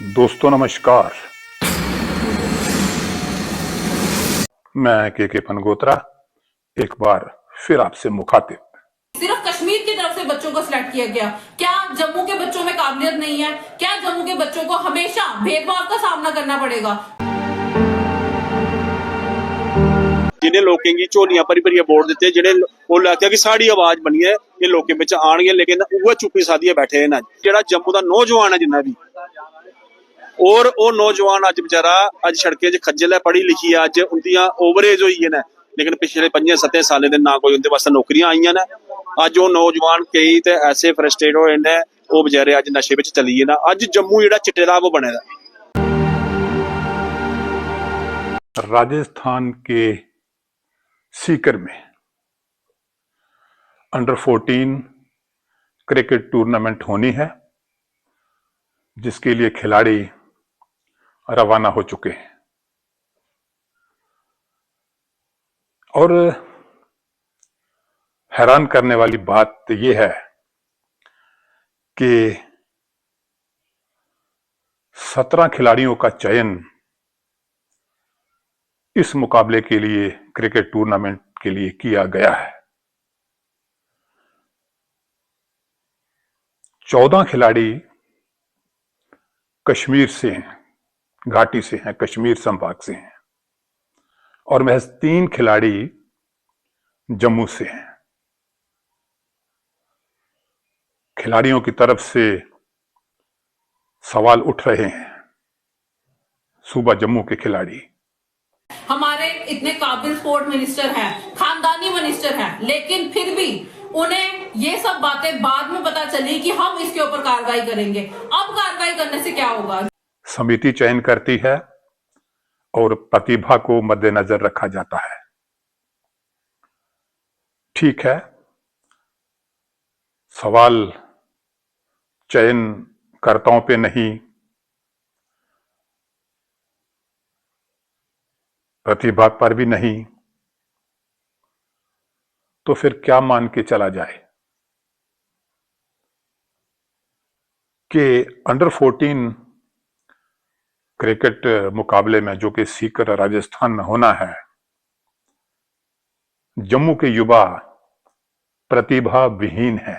दोस्तों नमस्कार। मैं के पनगोत्रा एक बार फिर आपसे मुखातिब। सिर्फ कश्मीर की तरफ से बच्चों को सिलेक्ट किया गया। क्या जम्मू के बच्चों में काबिलियत नहीं है? क्या जम्मू के बच्चों को हमेशा भेदभाव का सामना करना पड़ेगा? जिन्हें लोगों की झोलियां भरी भरी वोट दिते, जिन्हें वो लग्या कि साड़ी आवाज बनी है, ये लोगों में आने, लेकिन वो चुप्पी साधिए बैठे हैं। जो जम्मू का नौजवान है जिन्ना भी, और वो नौजवान अज बेचारा अज सड़कें च खज्जल है, पढ़ी लिखी है, अज उनकी ओवरेज हुई है, लेकिन पिछले 5-7 साल ना कोई उनके वास्ते नौकरियां आई ने। अज वो नौजवान कई तो ऐसे फ्रस्ट्रेट होए ने, वो बेचारे अज नशे में चली गए ना। अज जम्मू जो चिट्टे दा वो बने दा। राजस्थान के सीकर में अंडर 14 क्रिकेट टूर्नामेंट होनी है, जिसके लिए खिलाड़ी रवाना हो चुके हैं। और हैरान करने वाली बात यह है कि 17 खिलाड़ियों का चयन इस मुकाबले के लिए, क्रिकेट टूर्नामेंट के लिए किया गया है। 14 खिलाड़ी कश्मीर से हैं, घाटी से हैं, कश्मीर संभाग से हैं, और महज 3 खिलाड़ी जम्मू से हैं। खिलाड़ियों की तरफ से सवाल उठ रहे हैं, सूबा जम्मू के खिलाड़ी। हमारे इतने काबिल स्पोर्ट मिनिस्टर हैं, खानदानी मिनिस्टर हैं, लेकिन फिर भी उन्हें ये सब बातें बाद में पता चली कि हम इसके ऊपर कार्रवाई करेंगे। अब कार्रवाई करने से क्या होगा? समिति चयन करती है और प्रतिभा को मद्देनजर रखा जाता है। ठीक है, सवाल चयनकर्ताओं पे नहीं, प्रतिभा पर भी नहीं, तो फिर क्या मान के चला जाए कि अंडर 14 क्रिकेट मुकाबले में, जो कि सीकर राजस्थान में होना है, जम्मू के युवा प्रतिभा विहीन है,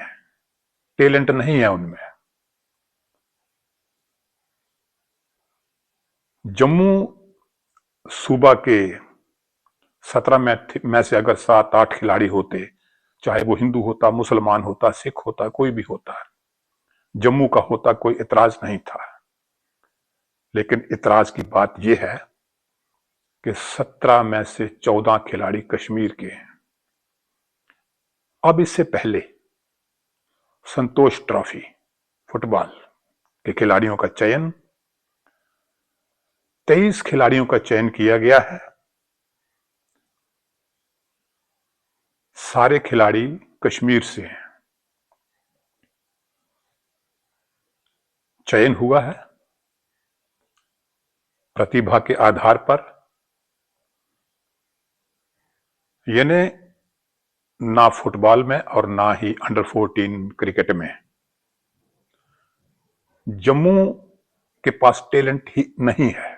टैलेंट नहीं है उनमें। जम्मू सूबा के 17 में से अगर 7-8 खिलाड़ी होते, चाहे वो हिंदू होता, मुसलमान होता, सिख होता, कोई भी होता, जम्मू का होता, कोई इतराज नहीं था। लेकिन इतराज की बात यह है कि 17 में से 14 खिलाड़ी कश्मीर के हैं। अब इससे पहले संतोष ट्रॉफी फुटबॉल के खिलाड़ियों का चयन, 23 खिलाड़ियों का चयन किया गया है। सारे खिलाड़ी कश्मीर से हैं। चयन हुआ है प्रतिभा के आधार पर, यानी ना फुटबॉल में और ना ही अंडर 14 क्रिकेट में। जम्मू के पास टैलेंट ही नहीं है।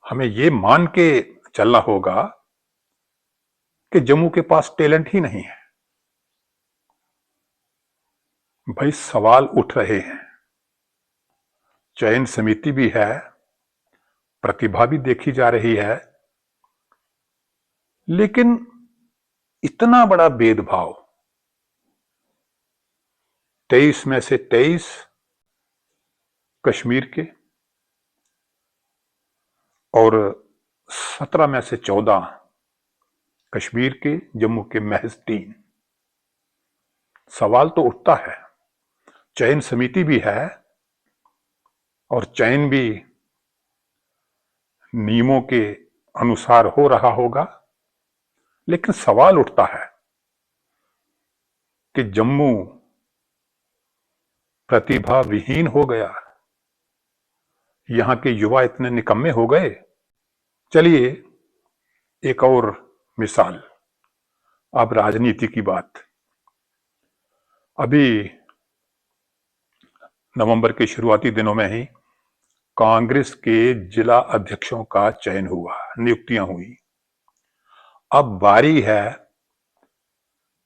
हमें यह मान के चलना होगा कि जम्मू के पास टैलेंट ही नहीं है। भाई, सवाल उठ रहे हैं, चयन समिति भी है, प्रतिभा भी देखी जा रही है, लेकिन इतना बड़ा भेदभाव, 23 में से 23 कश्मीर के और 17 में से 14 कश्मीर के, जम्मू के महज 3। सवाल तो उठता है। चयन समिति भी है और चयन भी नियमों के अनुसार हो रहा होगा, लेकिन सवाल उठता है कि जम्मू प्रतिभा विहीन हो गया, यहां के युवा इतने निकम्मे हो गए। चलिए एक और मिसाल, अब राजनीति की बात। अभी नवंबर के शुरुआती दिनों में ही कांग्रेस के जिला अध्यक्षों का चयन हुआ, नियुक्तियां हुई। अब बारी है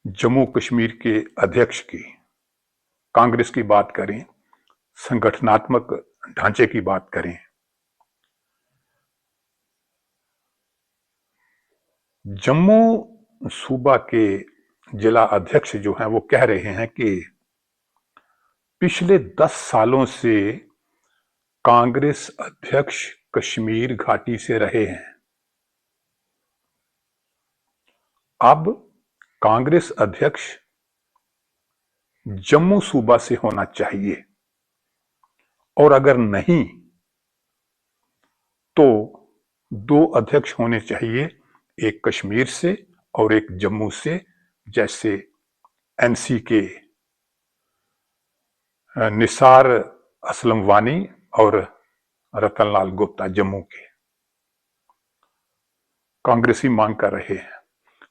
जम्मू कश्मीर के अध्यक्ष की। कांग्रेस की बात करें, संगठनात्मक ढांचे की बात करें, जम्मू सूबा के जिला अध्यक्ष जो हैं वो कह रहे हैं कि पिछले 10 सालों से कांग्रेस अध्यक्ष कश्मीर घाटी से रहे हैं। अब कांग्रेस अध्यक्ष जम्मू सूबा से होना चाहिए, और अगर नहीं तो 2 अध्यक्ष होने चाहिए, एक कश्मीर से और एक जम्मू से, जैसे एनसी के निसार असलम वानी और रतनलाल गुप्ता जम्मू के। कांग्रेसी मांग कर रहे हैं,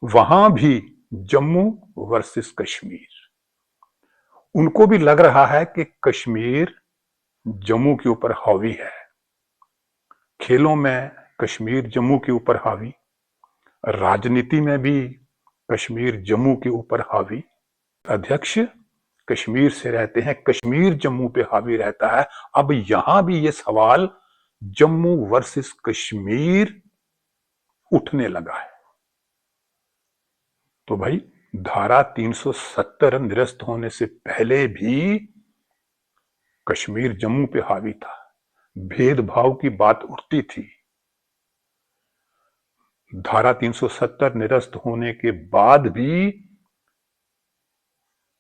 वहां भी जम्मू वर्सेस कश्मीर। उनको भी लग रहा है कि कश्मीर जम्मू के ऊपर हावी है, खेलों में कश्मीर जम्मू के ऊपर हावी, राजनीति में भी कश्मीर जम्मू के ऊपर हावी। अध्यक्ष कश्मीर से रहते हैं, कश्मीर जम्मू पे हावी रहता है। अब यहां भी ये सवाल जम्मू वर्सेस कश्मीर उठने लगा है। तो भाई, धारा 370 निरस्त होने से पहले भी कश्मीर जम्मू पे हावी था, भेदभाव की बात उठती थी। धारा 370 निरस्त होने के बाद भी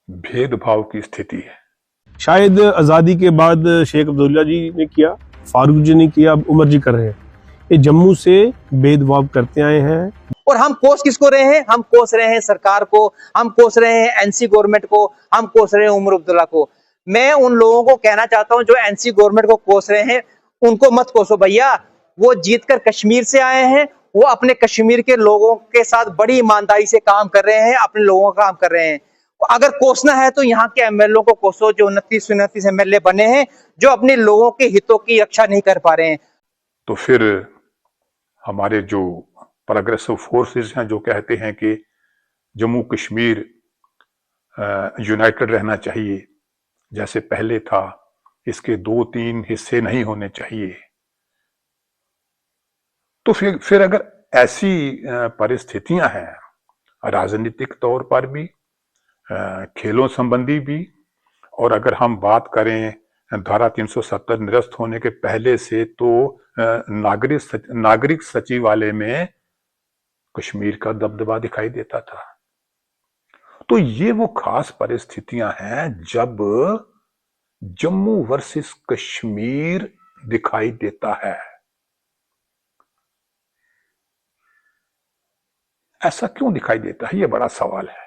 भेदभाव की स्थिति है। शायद आज़ादी के बाद शेख अब्दुल्ला जी ने किया, फारूक जी ने किया, अब उमर जी कर रहे हैं। ये जम्मू से भेदभाव करते आए हैं। और हम कोस किसको रहे हैं? हम कोस रहे हैं सरकार को, हम कोस रहे हैं एनसी गवर्नमेंट को, हम कोस रहे हैं उमर अब्दुल्ला को। मैं उन लोगों को कहना चाहता हूं जो एनसी गवर्नमेंट को कोस रहे हैं, उनको मत कोसो भैया। वो जीतकर कश्मीर से आए हैं, वो अपने कश्मीर के लोगों के साथ बड़ी ईमानदारी से काम कर रहे हैं, अपने लोगों का काम कर रहे हैं। अगर कोसना है तो यहाँ के एमएलए को कोसो, जो 29 एमएलए बने हैं, जो अपने लोगों के हितों की रक्षा नहीं कर पा रहे हैं। तो फिर हमारे जो प्रोग्रेसिव फोर्सेस हैं, जो कहते हैं कि जम्मू कश्मीर यूनाइटेड रहना चाहिए जैसे पहले था, इसके 2-3 हिस्से नहीं होने चाहिए, तो फिर अगर ऐसी परिस्थितियां हैं राजनीतिक तौर पर भी, खेलों संबंधी भी, और अगर हम बात करें धारा 370 निरस्त होने के पहले से, तो नागरिक सचिवालय में कश्मीर का दबदबा दिखाई देता था। तो ये वो खास परिस्थितियां हैं जब जम्मू वर्सेस कश्मीर दिखाई देता है। ऐसा क्यों दिखाई देता है, ये बड़ा सवाल है।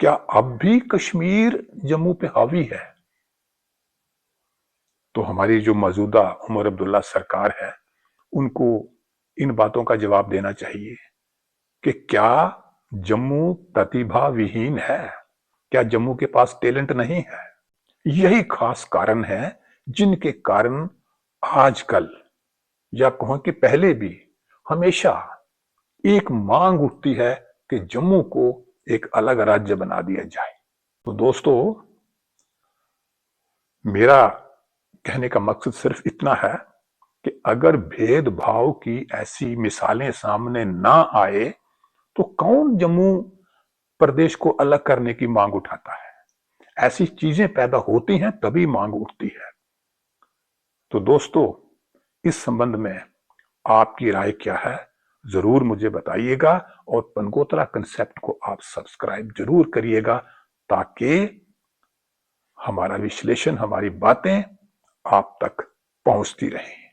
क्या अब भी कश्मीर जम्मू पे हावी है? तो हमारी जो मौजूदा उमर अब्दुल्ला सरकार है, उनको इन बातों का जवाब देना चाहिए कि क्या जम्मू प्रतिभा विहीन है? क्या जम्मू के पास टैलेंट नहीं है? यही खास कारण है जिनके कारण आजकल, या कहो कि पहले भी, हमेशा एक मांग उठती है कि जम्मू को एक अलग राज्य बना दिया जाए। तो दोस्तों, मेरा कहने का मकसद सिर्फ इतना है कि अगर भेदभाव की ऐसी मिसालें सामने ना आए तो कौन जम्मू प्रदेश को अलग करने की मांग उठाता है? ऐसी चीजें पैदा होती हैं तभी मांग उठती है। तो दोस्तों, इस संबंध में आपकी राय क्या है, जरूर मुझे बताइएगा, और पनगोत्रा कंसेप्ट को आप सब्सक्राइब जरूर करिएगा, ताकि हमारा विश्लेषण, हमारी बातें आप तक पहुंचती रहें।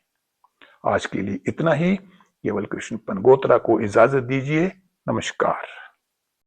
आज के लिए इतना ही। केवल कृष्ण पनगोत्रा को इजाजत दीजिए। नमस्कार।